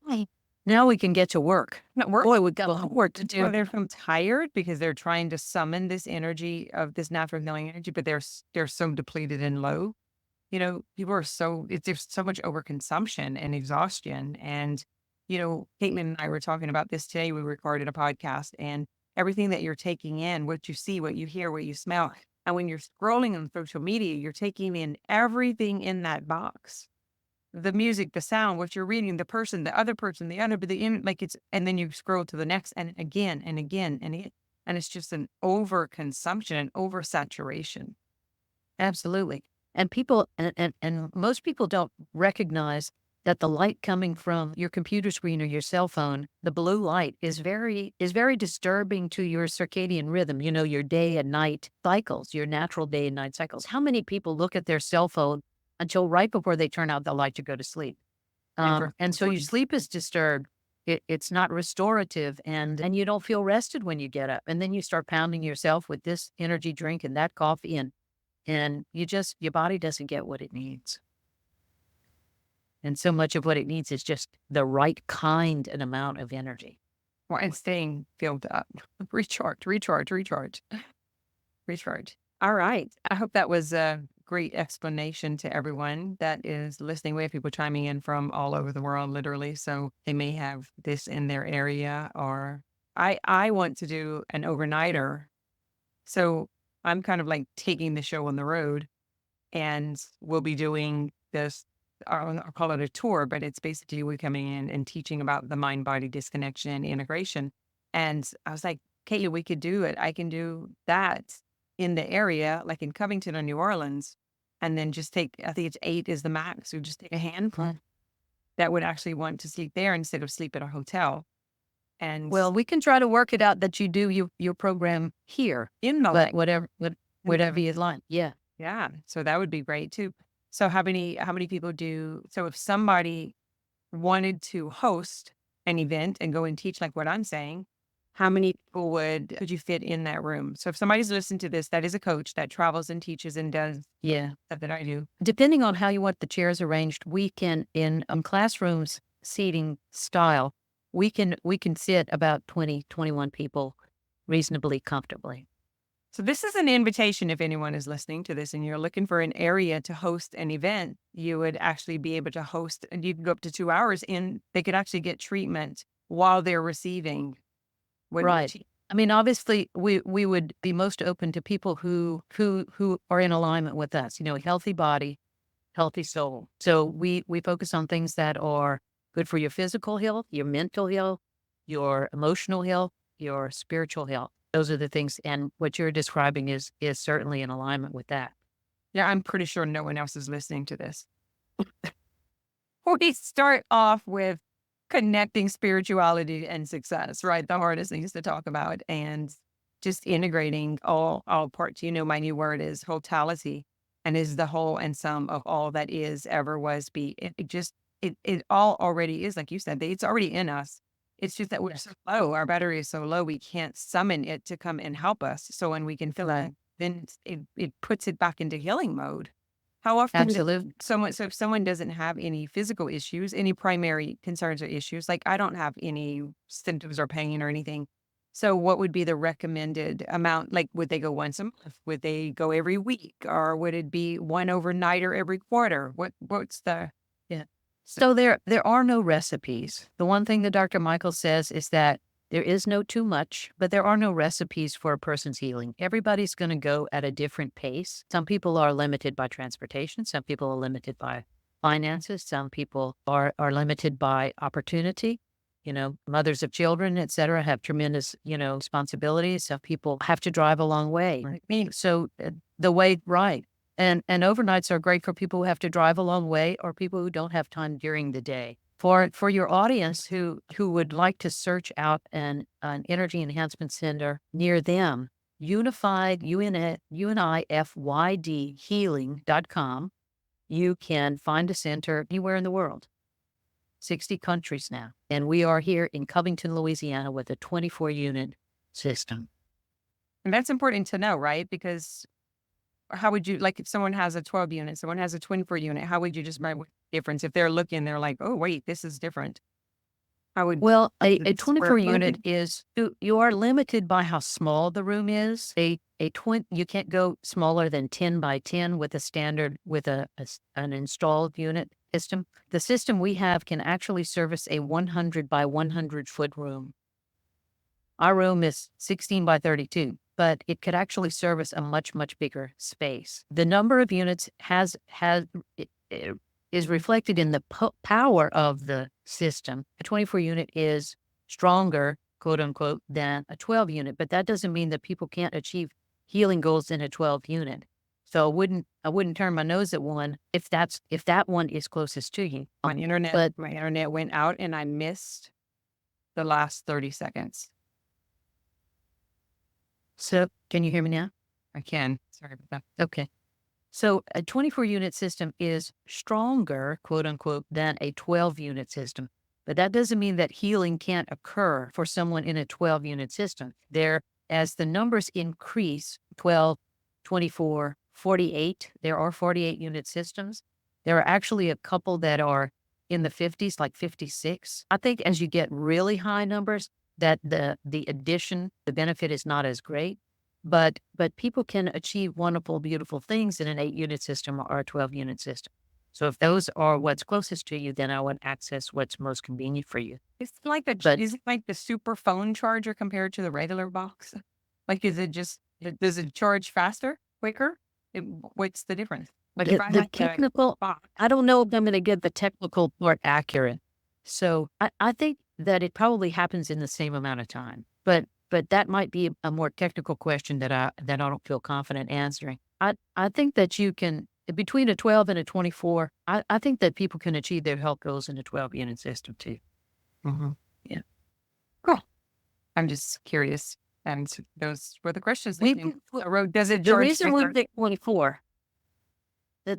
"Hey, now we can get to work. No, we're Boy, we've got a lot of work to do." well, they're from tired because they're trying to summon this energy of this natural healing energy, but they're so depleted and low. People are there's so much overconsumption and exhaustion. And, Caitlin and I were talking about this today. We recorded a podcast, and everything that you're taking in, what you see, what you hear, what you smell. And when you're scrolling on social media, you're taking in everything in that box. The music, the sound, what you're reading, the person, the other person, the other, but and then you scroll to the next and again and again and again. And it's just an overconsumption and oversaturation. Absolutely. And people and most people don't recognize that the light coming from your computer screen or your cell phone, the blue light is very disturbing to your circadian rhythm, your day and night cycles, your natural day and night cycles. How many people look at their cell phone until right before they turn out the light to go to sleep? And so your sleep is disturbed. It's not restorative, and you don't feel rested when you get up. And then you start pounding yourself with this energy drink and that coffee, and your body doesn't get what it needs. And so much of what it needs is just the right kind and amount of energy. Well, and staying filled up. Recharge. All right. I hope that was a great explanation to everyone that is listening. We have people chiming in from all over the world, literally. So they may have this in their area, or I want to do an overnighter. So I'm kind of like taking the show on the road, and we'll be doing this. I'll call it a tour, but it's basically we coming in and teaching about the mind-body disconnection and integration. And I was like, Kayla, we could do it. I can do that. in the area, like in Covington or New Orleans, and then just take, I think it's 8 is the max. So just take a handful that would actually want to sleep there instead of sleep at a hotel. And Well, we can try to work it out that you do your program here, in the but whatever you like. Yeah. yeah, so that would be great too. So how many people do, so if somebody wanted to host an event and go and teach like what I'm saying, how many people could you fit in that room? So if somebody's listening to this, that is a coach that travels and teaches and does Yeah. stuff that I do. Depending on how you want the chairs arranged, we can, in classrooms seating style, we can sit about 20, 21 people reasonably comfortably. So this is an invitation if anyone is listening to this and you're looking for an area to host an event, you would actually be able to host, and you can go up to 2 hours in, they could actually get treatment while they're receiving. Right. I mean, obviously, we would be most open to people who are in alignment with us, healthy body, healthy soul. So we focus on things that are good for your physical health, your mental health, your emotional health, your spiritual health. Those are the things. And what you're describing is certainly in alignment with that. Yeah, I'm pretty sure no one else is listening to this. We start off with connecting spirituality and success, right? The hardest things to talk about, and just integrating all parts. My new word is totality, and is the whole and sum of all that is, ever was, be. It all already is, like you said, it's already in us. It's just that we're so low. Our battery is so low, we can't summon it to come and help us. So when we can feel it, then it puts it back into healing mode. How often Absolutely. so if someone doesn't have any physical issues, any primary concerns or issues, like I don't have any symptoms or pain or anything. So what would be the recommended amount? Like, would they go once a month? Would they go every week? Or would it be one overnighter every quarter? What's the... So there are no recipes. The one thing that Dr. Michael says is that there is no too much, but there are no recipes for a person's healing. Everybody's going to go at a different pace. Some people are limited by transportation. Some people are limited by finances. Some people are limited by opportunity. Mothers of children, et cetera, have tremendous, responsibilities. Some people have to drive a long way. Right. So the way, right. And overnights are great for people who have to drive a long way or people who don't have time during the day. For your audience who would like to search out an energy enhancement center near them, Unified, UNIFYD healing.com, you can find a center anywhere in the world, 60 countries now. And we are here in Covington, Louisiana with a 24-unit system. And that's important to know, right? Because how would you, like if someone has a 12 unit, someone has a 24 unit, how would you describe what the difference? If they're looking, they're like, oh, wait, this is different. Well, a 24 unit is, you are limited by how small the room is. You can't go smaller than 10 by 10 with an installed unit system. The system we have can actually service a 100 by 100 foot room. Our room is 16 by 32, but it could actually service a much, much bigger space. The number of units is reflected in the power of the system. A 24 unit is stronger, quote unquote, than a 12 unit, but that doesn't mean that people can't achieve healing goals in a 12 unit. So I wouldn't turn my nose at one if that one is closest to you. My internet went out and I missed the last 30 seconds. So can you hear me now? I can. Sorry about that. Okay. So a 24-unit system is stronger, quote unquote, than a 12-unit system. But that doesn't mean that healing can't occur for someone in a 12-unit system. As the numbers increase, 12, 24, 48, there are 48-unit systems. There are actually a couple that are in the 50s, like 56. I think as you get really high numbers, that the benefit is not as great. But people can achieve wonderful, beautiful things in an 8-unit system or a 12-unit system. So if those are what's closest to you, then I would access what's most convenient for you. Is it like the super phone charger compared to the regular box? Like, does it charge faster, quicker? What's the difference? Like The technical, I don't know if I'm going to get the technical part accurate. So I think that it probably happens in the same amount of time. But but that might be a more technical question that I don't feel confident answering. I think that you can, between a 12 and a 24, I think that people can achieve their health goals in a 12-unit system too. Mm-hmm. Yeah. Cool. I'm just curious. And those were the questions. We Does it the charge reason we different? picked 24.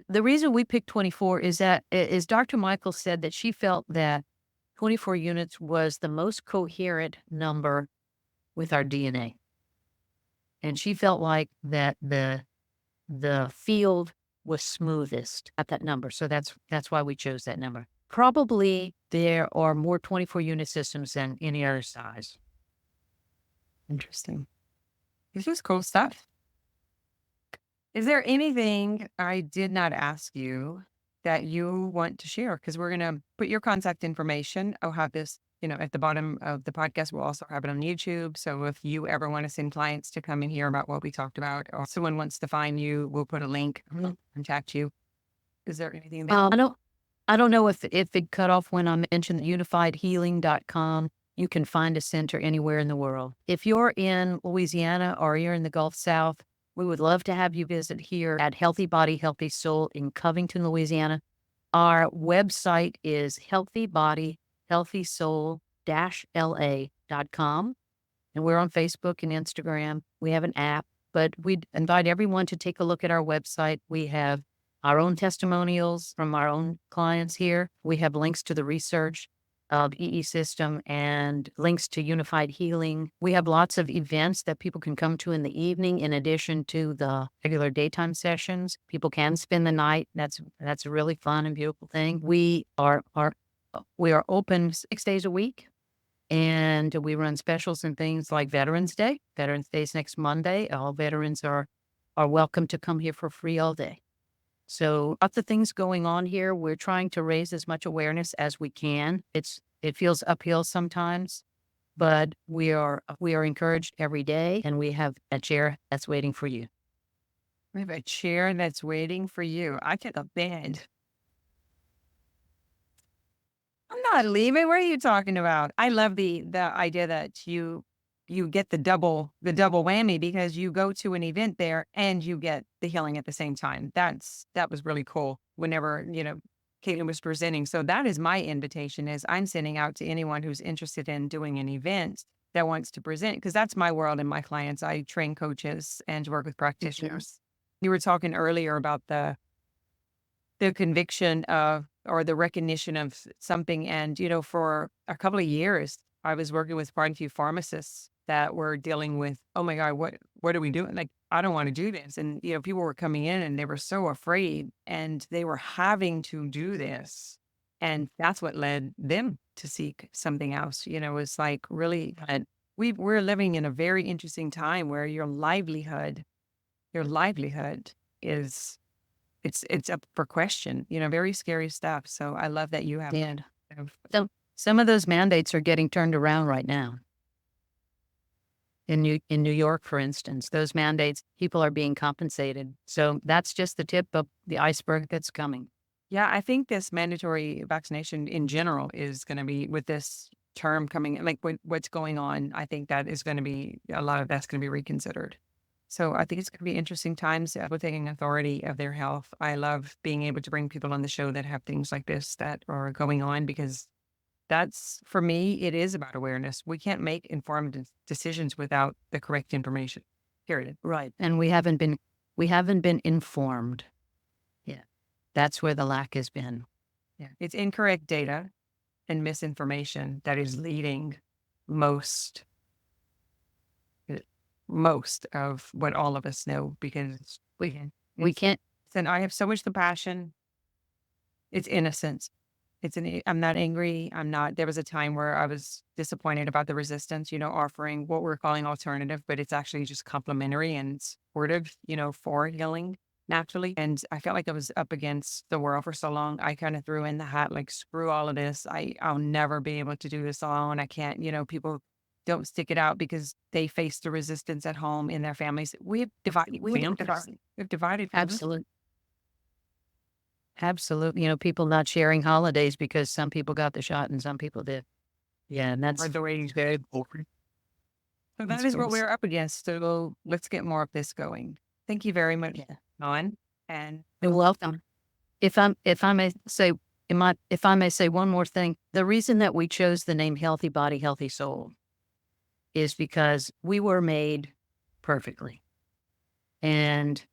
The reason we picked 24 is that is Dr. Michael said that she felt that 24 units was the most coherent number with our DNA. And she felt like that the field was smoothest at that number. So that's why we chose that number. Probably there are more 24 unit systems than any other size. Interesting. This is cool stuff. Is there anything I did not ask you that you want to share? Because we're going to put your contact information. I'll have this, at the bottom of the podcast. We'll also have it on YouTube. So if you ever want to send clients to come and hear about what we talked about, or someone wants to find you, we'll put a link, contact you. Is there anything that I don't know if it cut off when I mentioned unifiedhealing.com. You can find a center anywhere in the world. If you're in Louisiana or you're in the Gulf South, we would love to have you visit here at Healthy Body, Healthy Soul in Covington, Louisiana. Our website is healthybodyhealthysoul-la.com. And we're on Facebook and Instagram. We have an app, but we'd invite everyone to take a look at our website. We have our own testimonials from our own clients here. We have links to the research of EE system and links to unified healing. We have lots of events that people can come to in the evening in addition to the regular daytime sessions. People can spend the night. That's a really fun and beautiful thing. We are open 6 days a week, and we run specials and things like Veterans Day. Veterans Day is next Monday. All veterans are welcome to come here for free all day. So lots of things going on here. We're trying to raise as much awareness as we can. It feels uphill sometimes, but we are encouraged every day, and we have a chair that's waiting for you. We have a chair that's waiting for you. I took a bed. I'm not leaving. What are you talking about? I love the idea that you get the double whammy, because you go to an event there and you get the healing at the same time. That was really cool whenever, Caitlin was presenting. So that is my invitation, is I'm sending out to anyone who's interested in doing an event that wants to present, because that's my world and my clients. I train coaches and work with practitioners. You were talking earlier about the conviction of, or the recognition of something. And, for a couple of years, I was working with quite a few pharmacists that were dealing with, oh my God, what are we doing? Like, I don't want to do this. And, people were coming in and they were so afraid, and they were having to do this. And that's what led them to seek something else. It's like really, we're living in a very interesting time where your livelihood is, it's up for question, very scary stuff. So I love that you have. Yeah. So some of those mandates are getting turned around right now. In New York, for instance, those mandates, people are being compensated. So that's just the tip of the iceberg that's coming. Yeah, I think this mandatory vaccination in general is going to be, with this term coming, like what's going on, I think that is going to be, a lot of that's going to be reconsidered. So I think it's going to be interesting times with taking authority of their health. I love being able to bring people on the show that have things like this that are going on, because that's, for me, it is about awareness. We can't make informed decisions without the correct information, period. Right. And we haven't been informed. Yeah. That's where the lack has been. Yeah. It's incorrect data and misinformation that is leading most of what all of us know, because we can't. And I have so much compassion. It's innocence. I'm not angry. There was a time where I was disappointed about the resistance, offering what we're calling alternative, but it's actually just complementary and supportive, for healing naturally. And I felt like I was up against the world for so long. I kind of threw in the hat, like, screw all of this. I'll never be able to do this alone. I can't, people don't stick it out because they face the resistance at home in their families. We've divided. We've divided. Absolutely. People not sharing holidays because some people got the shot and some people did. Yeah, and that's the way he's dead. So that That's is what gross. we're up against. So let's get more of this going. Thank you very much, Yeah. Owen. And You're welcome. If I may say, if I may say one more thing, the reason that we chose the name Healthy Body, Healthy Soul is because we were made perfectly. And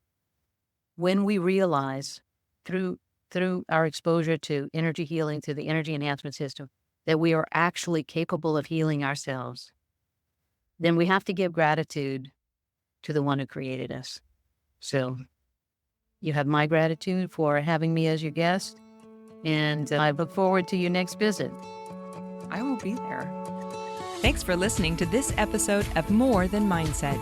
when we realize through our exposure to energy healing, through the energy enhancement system, that we are actually capable of healing ourselves, then we have to give gratitude to the one who created us. So you have my gratitude for having me as your guest, and I look forward to your next visit. I will be there. Thanks for listening to this episode of More Than Mindset.